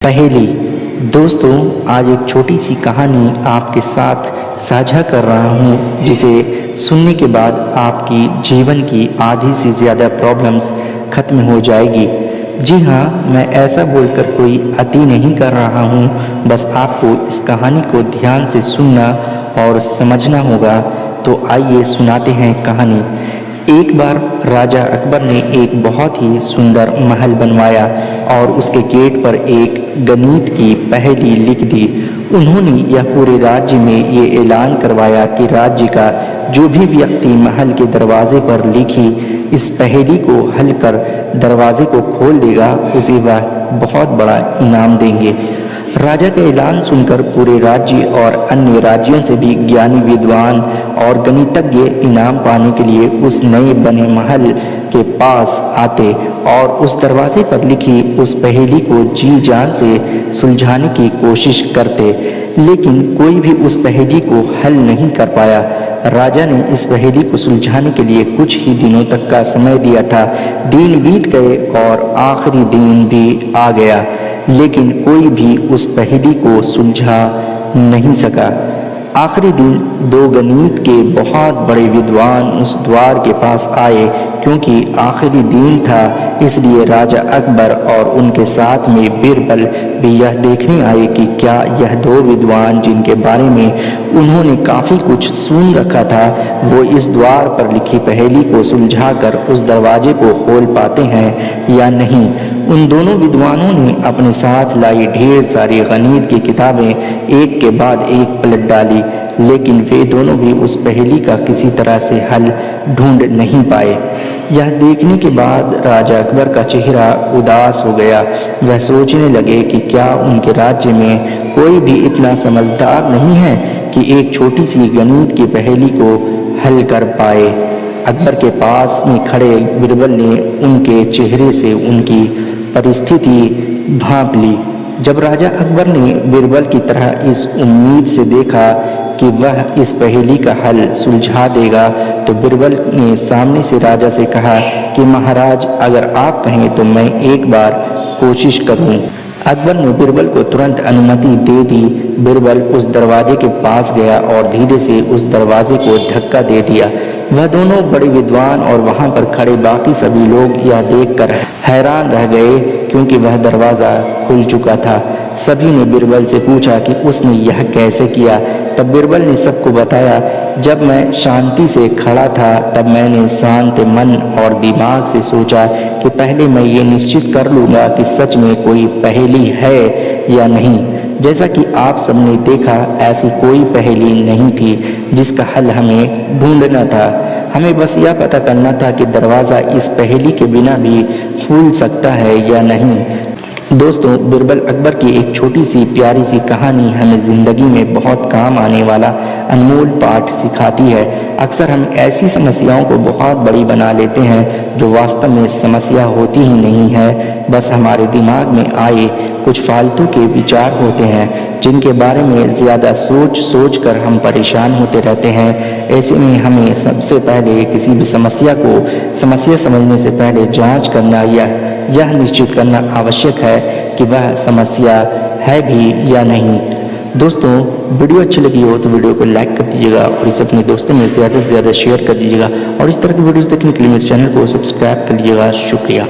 पहेली। दोस्तों, आज एक छोटी सी कहानी आपके साथ साझा कर रहा हूँ, जिसे सुनने के बाद आपकी जीवन की आधी से ज़्यादा प्रॉब्लम्स खत्म हो जाएगी। जी हाँ, मैं ऐसा बोलकर कोई अति नहीं कर रहा हूँ, बस आपको इस कहानी को ध्यान से सुनना और समझना होगा। तो आइए सुनाते हैं कहानी। एक बार राजा अकबर ने एक बहुत ही सुंदर महल बनवाया और उसके गेट पर एक गणित की पहेली लिख दी। उन्होंने यह पूरे राज्य में ये ऐलान करवाया कि राज्य का जो भी व्यक्ति महल के दरवाजे पर लिखी इस पहेली को हल कर दरवाजे को खोल देगा, उसे वह बहुत बड़ा इनाम देंगे। राजा का ऐलान सुनकर पूरे राज्य और अन्य राज्यों से भी ज्ञानी, विद्वान और गणितज्ञ इनाम पाने के लिए उस नए बने महल के पास आते और उस दरवाजे पर लिखी उस पहेली को जी जान से सुलझाने की कोशिश करते, लेकिन कोई भी उस पहेली को हल नहीं कर पाया। राजा ने इस पहेली को सुलझाने के लिए कुछ ही दिनों तक का समय दिया था। दिन बीत गए और आखिरी दिन भी आ गया, लेकिन कोई भी उस पहेली को सुलझा नहीं सका। आखिरी दिन दो गणित के बहुत बड़े विद्वान उस द्वार के पास आए। क्योंकि आखिरी दिन था, इसलिए राजा अकबर और उनके साथ में बीरबल भी यह देखने आए कि क्या यह दो विद्वान, जिनके बारे में उन्होंने काफ़ी कुछ सुन रखा था, वो इस द्वार पर लिखी पहेली को सुलझाकर उस दरवाजे को खोल पाते हैं या नहीं। उन दोनों विद्वानों ने अपने साथ लाई ढेर सारी गणित की किताबें एक के बाद एक पलट डाली, लेकिन वे दोनों भी उस पहेली का किसी तरह से हल ढूंढ नहीं पाए। यह देखने के बाद राजा अकबर का चेहरा उदास हो गया। वह सोचने लगे कि क्या उनके राज्य में कोई भी इतना समझदार नहीं है कि एक छोटी सी गणित की पहेली को हल कर पाए। अकबर के पास में खड़े बीरबल ने उनके चेहरे से उनकी परिस्थिति भांप ली। जब राजा अकबर ने बीरबल की तरह इस उम्मीद से देखा कि वह इस पहेली का हल सुलझा देगा, तो बीरबल ने सामने से राजा से कहा कि महाराज, अगर आप कहें तो मैं एक बार कोशिश करूं। अकबर ने बीरबल को तुरंत अनुमति दे दी। बीरबल उस दरवाजे के पास गया और धीरे से उस दरवाजे को धक्का दे दिया। वह दोनों बड़े विद्वान और वहां पर खड़े बाकी सभी लोग यह देखकर हैरान रह गए, क्योंकि वह दरवाज़ा खुल चुका था। सभी ने बीरबल से पूछा कि उसने यह कैसे किया। तब बीरबल ने सबको बताया, जब मैं शांति से खड़ा था तब मैंने शांत मन और दिमाग से सोचा कि पहले मैं ये निश्चित कर लूँगा कि सच में कोई पहेली है या नहीं। जैसा कि आप सबने देखा, ऐसी कोई पहेली नहीं थी जिसका हल हमें ढूंढना था। हमें बस यह पता करना था कि दरवाज़ा इस पहेली के बिना भी खुल सकता है या नहीं। दोस्तों, बीरबल अकबर की एक छोटी सी प्यारी सी कहानी हमें ज़िंदगी में बहुत काम आने वाला अनमोल पाठ सिखाती है। अक्सर हम ऐसी समस्याओं को बहुत बड़ी बना लेते हैं जो वास्तव में समस्या होती ही नहीं है, बस हमारे दिमाग में आए कुछ फालतू के विचार होते हैं, जिनके बारे में ज़्यादा सोच कर हम परेशान होते रहते हैं। ऐसे में हमें सबसे पहले किसी भी समस्या को समस्या समझने से पहले जांच करना या यह निश्चित करना आवश्यक है कि वह समस्या है भी या नहीं। दोस्तों, वीडियो अच्छी लगी हो तो वीडियो को लाइक कर दीजिएगा और इसे अपने दोस्तों में ज़्यादा से ज़्यादा शेयर कर दीजिएगा, और इस तरह की वीडियोस देखने के लिए मेरे चैनल को सब्सक्राइब कर लीजिएगा। शुक्रिया।